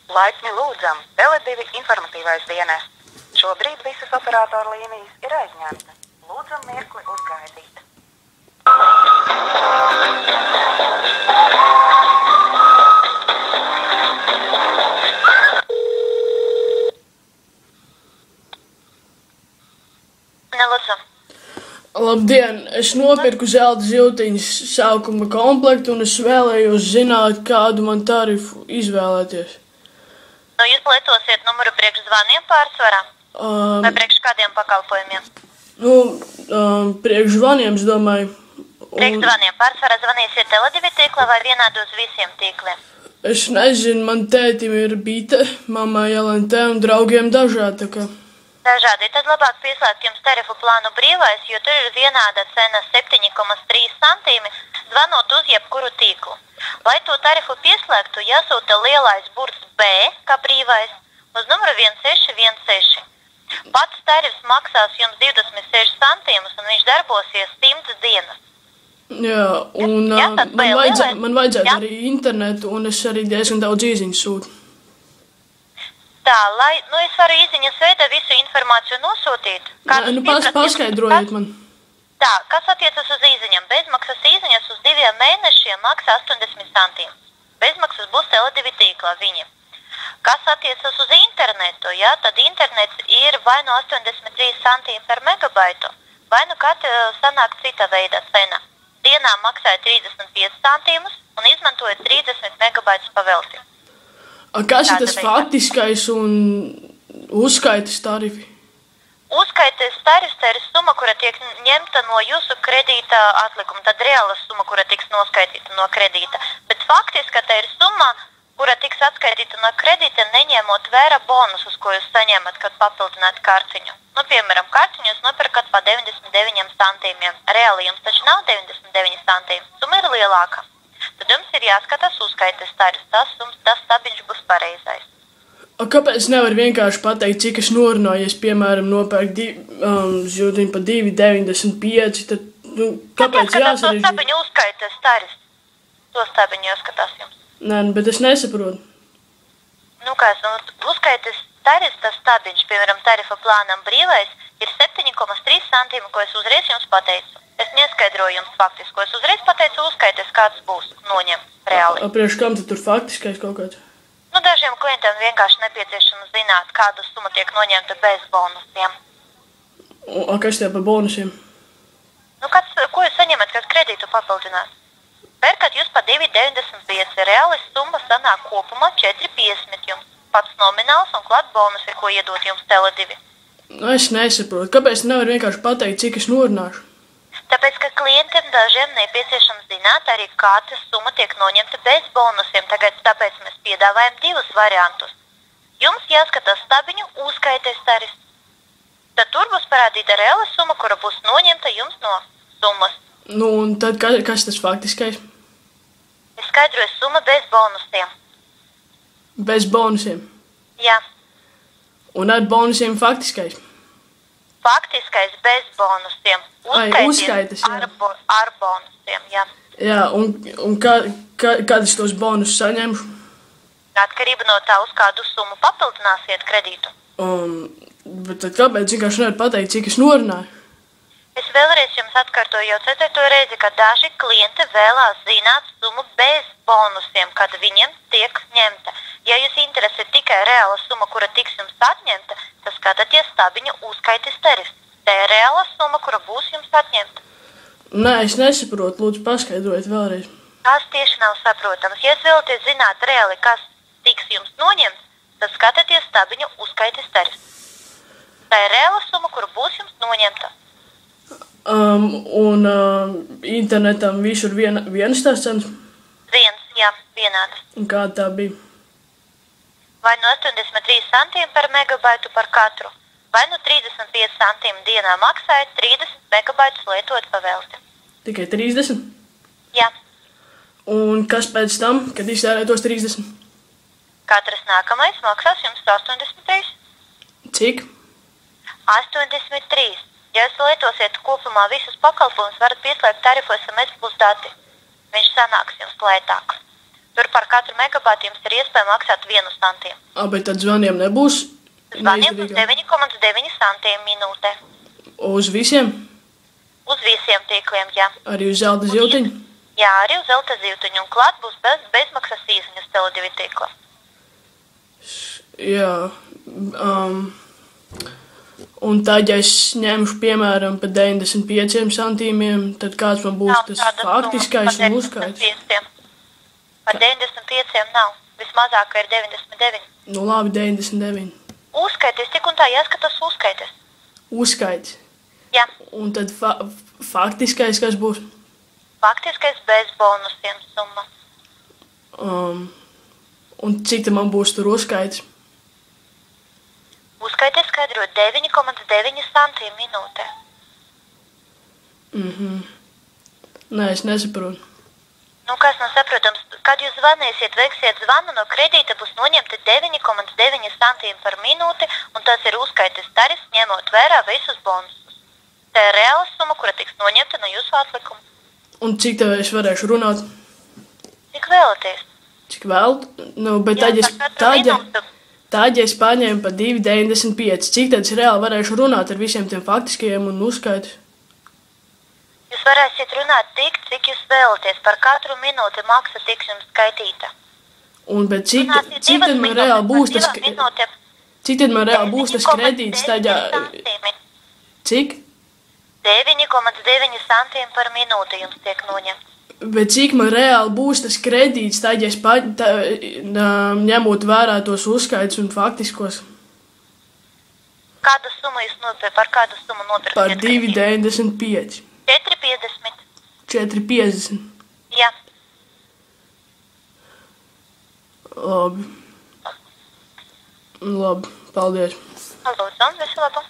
Laipni lūdzam, Tele2 informatīvais dienests. Šobrīd visas operātoru līnijas ir aizņemtas. Lūdzam mirkli uzgaidīt. Nelūdzam. Labdien! Es nopirku zelta ziltiņas sākuma komplektu un es vēlējos zināt, kādu man tarifu izvēlēties. Nu, jūs lietosiet numuru priekš zvaniem pārsvarā? Vai priekš kādiem pakalpojumiem? Priekš zvaniem, es domāju. Priekš zvaniem pārsvarā zvanīsiet Tele2 tīklā vai vienādi uz visiem tīkliem? Es nezinu, man tētim ir bite, mammai LNT un draugiem dažādi, tā kā. Dažādi. Tad labāk pieslēgt jums tarifu plānu brīvais, jo tur ir vienāda cena 7,3 centīmi, zvanot uz jebkuru tīklu. Lai to tarifu pieslēgtu, jāsūta lielais burts B, kā brīvais, uz numuru 1616. Pats tarifs maksās jums 26 centīmus un viņš darbosies 100 dienas. Jā, un man vajadzētu arī internetu un es arī diezgan daudz īziņas sūtu. Tā, es varu īziņas veidā visu informāciju nosūtīt. Paskaidrojiet man. Tā, kas attiecas uz īziņam? Bezmaksas īziņas uz 2 mēnešiem maksā 80 centīmus. Bezmaksas būs Tele2 tīklā viņiem. Kas attiecas uz internetu, tad internets ir vai no 83 centīmi par megabaitu, vai nu sanāk cita veida cena. Dienā maksāja 35 centīmus un izmantoja 30 megabaitus pavelti. Kas ir tas faktiskais un uzskaites tarifi? Uzskaites tarifs ir summa, kura tiek ņemta no jūsu kredīta atlikuma, tad reāla summa, kura tiks noskaitīta no kredīta. Bet faktiski tā ir summa, kura tiks atskaitīta no kredīta, neņemot vērā bonusus, ko jūs saņemat, kad papildināt kartiņu. Piemēram, kartiņu jūs nopirkat pa 99 centīmiem. Reāli jums taču nav 99 centīmi, summa ir lielāka. Tad jums ir jāskatās uzskaites tarifs, tas stabiņš būs pareizais. Kāpēc nevar vienkārši pateikt, cik es norunāju, ja es, piemēram, nopērku ziltiņu pa 2,95, tad, kāpēc jāsarežģīt? To stabiņu uzskaites tarifs, to stabiņu jāskatās jums. Nē, bet es nesaprotu. Uzskaites tarifs, tas stabiņš, piemēram, tarifa plānam brīvais, ir 7,3 centīmi, ko es uzreiz jums pateicu. Es neskaidroju jums faktisko, es uzreiz pateicu uzskaites, kāds būs noņem reāli. Priekš kam tad tur faktiskais kaut kāds? Dažiem klientiem vienkārši nepieciešams zināt, kādu summu tiek noņemta bez bonusiem. Kas tie par bonusiem? Ko jūs saņemat, kad kredītu papildināt? Pērkat jūs pa 2,95, reāli summa sanāk kopumā 4,50 jums. Pats nomināls un klāt bonusi, ko iedot jums Tele2. Es nesaprotu, kāpēc nevar vienkārši pateikt, cik es norunāšu? Tāpēc, ka klientiem dažiem nepieciešams zināt arī, kāda summa tiek noņemta bez bonusiem. Tāpēc mēs piedāvājam 2 variantus. Jums jāskatās stabiņu uzskaites tarifs. Tad tur būs parādīta reāla summa, kura būs noņemta jums no summas. Un tad kas tas faktiskais? Es skaidroju summa bez bonusiem. Bez bonusiem? Jā. Un ar bonusiem faktiskais? Faktiskais bez bonusiem. Uzskaites, jā. Ar bonusiem, jā. Jā, un kad es tos bonusus saņemšu? Atkarība no tā, uz kādu summu papildināsiet kredītu. Bet tad kāpēc vienkārši nevar pateikt, cik es norunāju? Es vēlreiz jums atkārtoju jau 4. reizi, ka daži klienti vēlās zināt summu bez bonusiem, kad viņiem tiek ņemta. Ja jūs interesē tikai reāla summa, kura tiks jums atņemta, tad skatāties stabiņu uzskaites tarifs. Tā ir reāla summa, kura būs jums atņemta. Nē, es nesaprotu, lūdzu paskaidrojiet vēlreiz. Tas tieši nav saprotams. Ja jūs vēlaties zināt reāli, kas tiks jums noņemts, tad skatāties stabiņu uzskaites tarifs. Tā ir reāla summa, kura būs jums noņemta. Internetam visur vienas tās cenas? Vienādas. Un kāda tā bija? Vai no 83 centīmi par megabaitu par katru, vai no 35 centīmi dienā maksāja 30 megabaitus lietot pavelti. Tikai 30? Jā. Un kas pēc tam, kad iztērē tos 30? Katrs nākamais maksās jums 83. Cik? 83. Ja jūs lietosiet kopumā visus pakalpojumus, varat pieslēgt tarifu SMS plus dati. Viņš sanāks jums lētāk. Tur par katru megabaitu jums ir iespēja maksāt 1 centīmu. Bet tad zvaniem nebūs Zvaniem uz neizdevīgāk? 9,9 centīmu minūtē. Uz visiem? Uz visiem tīkliem, jā. Arī uz zelta ziltiņu? Jā, arī uz zelta ziltiņu. Un klāt būs bezmaksas īziņas Tele2 tīkla. Jā. Un tad, ja es ņemšu, piemēram, pa 95 centīmiem, tad kāds man būs tas faktiskais un uzskaits? Par 95 nav. Vismazākā ir 99. Nu labi, 99. Uzskaities, tik un tā jāskatās uzskaities. Uzskaits. Jā. Un tad faktiskais, kas būs? Faktiskais bez bonusiem summa. Un cik tad man būs tur uzskaits? Uzskaities skaidrot 9,9 centīmu minūtē. Nē, es nesaprotu. Nu, kas nav saprotams, kad jūs zvanīsiet, veiksiet zvanu, no kredīta būs noņemta 9,9 centīmu par minūti, un tas ir uzskaites tarifs, ņemot vērā visus bonusus. Tā ir reāla summa, kura tiks noņemta no jūsu atlikuma. Un cik tev es varēšu runāt? Cik vēlaties? Cik vēl? Nu, bet Jā, tad, ja es paņēmu pa 2,95, cik tad es reāli varēšu runāt ar visiem tiem faktiskajiem un uzskaitus? Jūs varēsiet runāt tik, cik jūs vēlaties. Par katru minūti maksa tiks jums skaitīta. Un bet cik tad man reāli būs tas kredīts tad, cik? 9,9 centīmu par minūti jums tiek noņemts. Bet cik man reāli būs tas kredīts tad, ja es ņemot vērā tos uzskaits un faktiskos? Kādu summu jūs nopirkt? Par kādu summu nopirkt? Par 2,95. 4,50. 4,50. Jā. Labi, paldies. Lūdzu, visu labu.